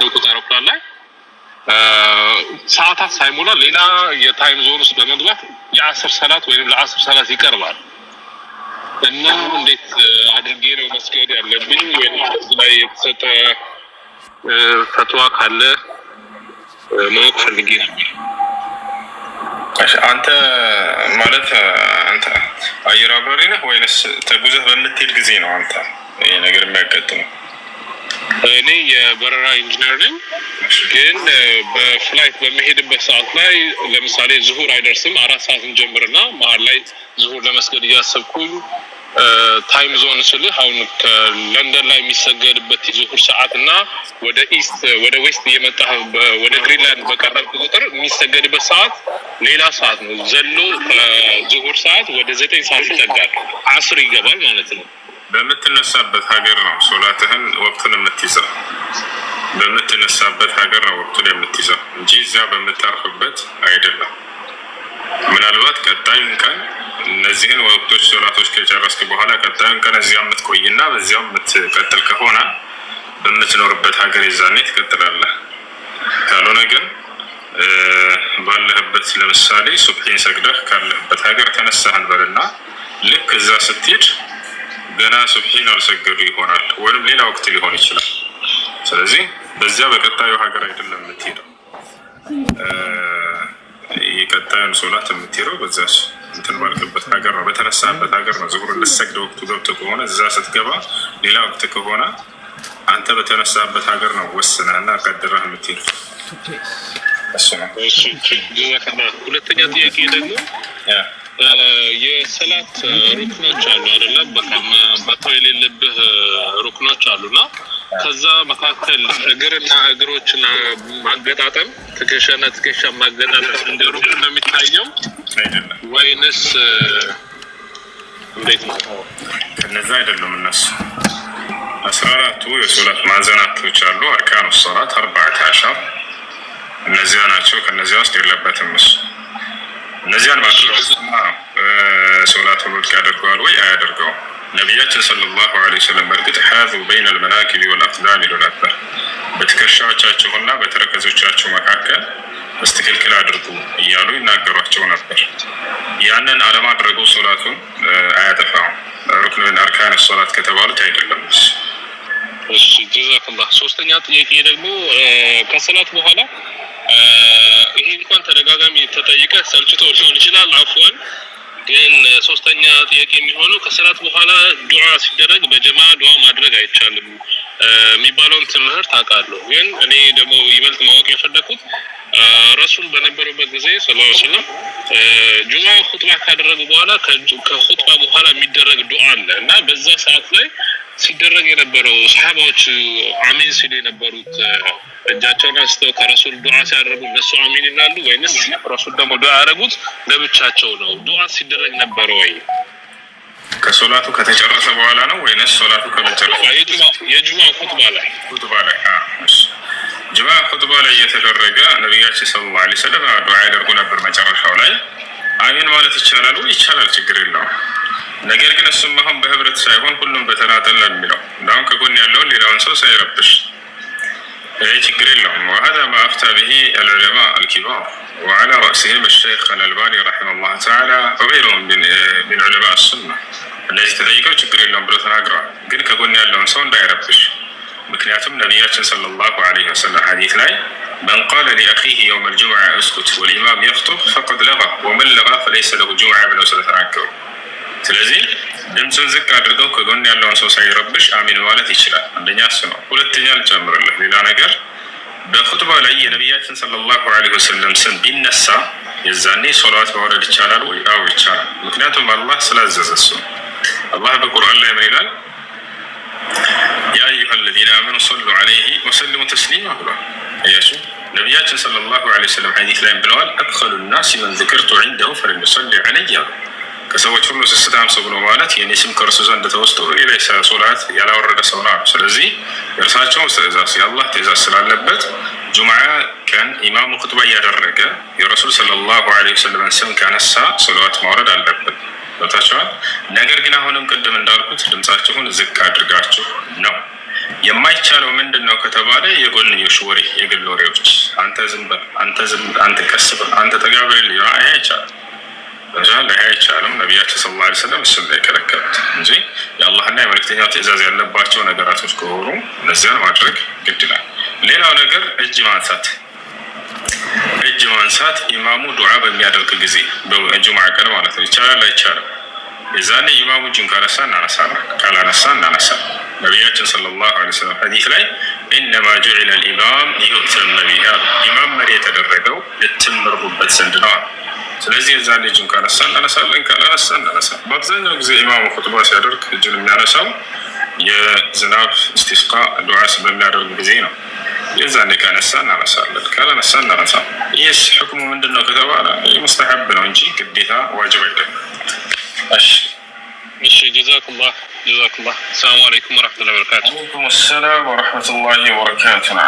ተልኩት አውሮፕላን ላይ ሰዓታት ሳይሞላ ሌላ የታይም ዞን ውስጥ በመግባት የአስር ሰላት ወይም ለአስር ሰላት ይቀርባል እና እንዴት አድርጌ ነው መስገድ ያለብኝ ወይም ላይ የተሰጠ ፈትዋ ካለ ማወቅ ፈልጌ ነበር። አንተ ማለት አንተ አየር አብራሪ ነህ ወይንስ ተጉዘህ በምትሄድ ጊዜ ነው አንተ ይሄ ነገር የሚያጋጥመው? እኔ የበረራ ኢንጂነር ነኝ። ግን በፍላይት በመሄድበት ሰዓት ላይ ለምሳሌ ዙሁር አይደርስም 4 ሰዓት እንጀምርና መሀል ላይ ዙሁር ለመስገድ እያሰብኩኝ ታይም ዞን ስልህ አሁን ከለንደን ላይ የሚሰገድበት ዙሁር ሰዓት እና ወደ ኢስት ወደ ዌስት እየመጣህ ወደ ግሪንላንድ በቀረብክ ቁጥር የሚሰገድበት ሰዓት ሌላ ሰዓት ነው። ዘሎ ከዙሁር ሰዓት ወደ 9 ሰዓት ይጠጋል፣ አስር ይገባል ማለት ነው። በምትነሳበት ሀገር ነው ሶላትህን ወቅቱን የምትይዘው። በምትነሳበት ሀገር ነው ወቅቱን የምትይዘው እንጂ እዚያ በምታርፍበት አይደለም። ምናልባት ቀጣዩን ቀን እነዚህን ወቅቶች ሶላቶች ከጨረስክ በኋላ ቀጣዩን ቀን እዚያ የምትቆይና በዚያው የምትቀጥል ከሆነ በምትኖርበት ሀገር የዛኔ ትቀጥላለህ። ካልሆነ ግን ባለህበት ለምሳሌ ሱብሒን ሰግደህ ካለህበት ሀገር ተነሳህን በልና ልክ እዛ ስትሄድ ገና ሱብሒን አልሰገዱ ይሆናል ወይም ሌላ ወቅት ሊሆን ይችላል። ስለዚህ በዚያ በቀጣዩ ሀገር አይደለም የምትሄደው። የቀጣዩን ሶላት የምትሄደው በዛች እንትን ባልክበት ሀገር ነው፣ በተነሳበት ሀገር ነው። ዙሁር ልትሰግድ ወቅቱ ገብቶ ከሆነ እዛ ስትገባ ሌላ ወቅት ከሆነ አንተ በተነሳበት ሀገር ነው ወስነህና ቀድረህ የምትሄደው። እሱ ነው። ሁለተኛ ጥያቄ ደግሞ የሰላት ሩክኖች አሉ አይደለም? በቃ የሌለብህ ሩክኖች አሉና ከዛ መካከል እግርና እግሮችን ማገጣጠም ትከሻና ትከሻ ማገጣጠም እንደ ሩክን ነው የሚታየው ወይንስ እንዴት ነው? ከነዛ አይደለም። እነሱ 14ቱ የሶላት ማዕዘናቶች አሉ። አርካኑ ሶላት 14 እነዚያ ናቸው። ከነዚያ ውስጥ የለበትም እሱ። እነዚያን ማድረግ ሶላቱ ውድቅ ያደርገዋል ወይ አያደርገውም? ነቢያችን ሰለላሁ ዐለይሂ ወሰለም በእርግጥ ሐዙ በይነ አልመናኪቢ ወልአቅዳም ይሉ ነበር። በትከሻዎቻቸውና በተረከዞቻቸው መካከል በስትክክል አድርጉ እያሉ ይናገሯቸው ነበር። ያንን አለማድረጉ ሶላቱን አያጠፋም። ሩክን አርካን ሶላት ከተባሉት አይደለም። እሺ ጀዛከላህ። ሶስተኛ ጥያቄ ደግሞ ከሰላት በኋላ ይሄ እንኳን ተደጋጋሚ ተጠይቀ ሰልችቶ ሊሆን ይችላል አፍዋን፣ ግን ሶስተኛ ጥያቄ የሚሆነው ከሰላት በኋላ ዱዓ ሲደረግ በጀማ ዱዓ ማድረግ አይቻልም የሚባለውን ትምህርት አውቃለሁ። ግን እኔ ደግሞ ይበልጥ ማወቅ የፈለኩት ረሱል በነበሩበት ጊዜ ሰለላሁ ዐለይሂ ወሰለም ጁማ ኹጥባ ካደረጉ በኋላ ከኹጥባ በኋላ የሚደረግ ዱዓ አለ እና በዛ ሰዓት ላይ ሲደረግ የነበረው ሰሃባዎች አሚን ሲሉ የነበሩት እጃቸውን አንስተው ከረሱል ዱዓ ሲያደርጉ እነሱ አሚን ይላሉ ወይንስ ረሱል ደግሞ ዱዓ ያደረጉት ለብቻቸው ነው? ዱዓ ሲደረግ ነበር ወይ ከሶላቱ ከተጨረሰ በኋላ ነው ወይንስ ሶላቱ ከተጨረሰ? የጁማ ኹጥባ ላይ ጁማ ኹጥባ ላይ የተደረገ ነብያችን ሰለላሁ ዐለይሂ ወሰለም ዱዓ ያደርጉ ነበር። መጨረሻው ላይ አሚን ማለት ይቻላል ወይ? ይቻላል፣ ችግር የለውም። ነገር ግን እሱም አሁን በህብረት ሳይሆን ሁሉም በተናጠል ነው የሚለው። እንዳውም ከጎን ያለውን ሌላውን ሰው ሳይረብሽ ይህ ችግር የለውም። وهذا ما أفتى به العلماء الكبار وعلى رأسهم الشيخ الألباني رحمه الله تعالى وغيرهم من علماء السنة እነዚህ ተጠይቀው ችግር የለውም ብለው ተናግረዋል። ግን ከጎን ያለውን ሰው እንዳይረብሽ። ምክንያቱም ነቢያችን ሰለላሁ ዐለይሂ ወሰለም ሐዲስ ላይ من قال لأخيه يوم الجمعة اسكت والإمام يخطب فقد لغى ومن لغى فليس له جمعة ብለው ስለተናገሩ ስለዚህ ድምፁን ዝቅ አድርገው ከጎን ያለውን ሰው ሳይረብሽ አሚን ማለት ይችላል። አንደኛ እሱ ነው። ሁለተኛ ልጨምርልህ ሌላ ነገር በኹጥባ ላይ የነቢያችን ሰለላሁ ዐለይሂ ወሰለም ስም ቢነሳ የዛኔ ሶላት ማውረድ ይቻላል ወይ? አዎ ይቻላል። ምክንያቱም አላህ ስላዘዘ እሱ። አላህ በቁርአን ላይ ምን ይላል? ያ አዩሃ አለዚነ አመኑ ሰሉ ዐለይሂ ወሰሊሙ ተስሊማ ብሏል። እያችሁ ነቢያችን ሰለላሁ ዐለይሂ ወሰለም ሐዲስ ላይ ብለዋል፣ አድኸሉ ናሲ መን ዚክርቱ ዐንደሁ ፈለዩሰሊ ዐለይሂ። ከሰዎች ሁሉ ስስታም ሰው ነው ማለት የኔ ስም ከእርሱ ዘንድ ተወስዶ ላይ ሶላት ያላወረደ ሰው ነው። ስለዚህ የእርሳቸው ትእዛዝ የአላህ ትእዛዝ ስላለበት ጁምዓ ቀን ኢማሙ ኹጥባ እያደረገ የረሱል ሰለላሁ ዐለይሂ ወሰለም ስም ካነሳ ሶላት ማውረድ አለበት። ቦታቸዋል። ነገር ግን አሁንም ቅድም እንዳልኩት ድምጻችሁን ዝቅ አድርጋችሁ ነው የማይቻለው ምንድነው ከተባለ የጎንዮሽ ወሬ፣ የግል ወሬዎች፣ አንተ ዝም በል፣ አንተ ቀስ በል፣ አንተ ጠጋ በል አይቻልም። አይቻልም። ነቢያችን ሰለላሁ ዐለይሂ ወሰለም እሱን ላይ ከለከሉት እንጂ የአላህና የመልእክተኛው ትእዛዝ ያለባቸው ነገራቶች ከሆኑ እነዚያን ማድረግ ግድ ይላል። ሌላው ነገር እጅ ማንሳት ኢማሙ ዱዓ በሚያደርግ ጊዜ በጁምዓ ቀን ማለት ነው። ይቻላል አይቻልም? የዛኔ ኢማሙ እጁን ካነሳ እናነሳለን፣ ካላነሳ እናነሳለን። ነቢያችን ሰለላሁ ዐለይሂ ወሰለም ሐዲስ ላይ ኢነማ ጁዒለ ልኢማም ሊዩእተመ ቢሂ፣ ኢማም መሪ የተደረገው ልትመሩበት ዘንድ ነው። ስለዚህ የዛኔ እጁን ካነሳ እናነሳለን፣ ካላነሳ እናነሳለን። በአብዛኛው ጊዜ ኢማሙ ኹጥባ ሲያደርግ እጁን የሚያነሳው የዝናብ እስቲስቃ ዱዓ በሚያደርግ ጊዜ ነው። የዛኔ ካነሳ እናነሳለን፣ ካላነሳ እናነሳለን። ይህስ ሕክሙ ምንድን ነው ከተባለ ሙስተሐብ ነው እንጂ ግዴታ ዋጅብ አይደለም። እሺ ጀዛኩላህ። ሰላም አለይኩም ወረሕመቱላሂ ወበረካቱህ። ወአለይኩም ሰላም ወረሕመቱላሂ ወበረካቱህ።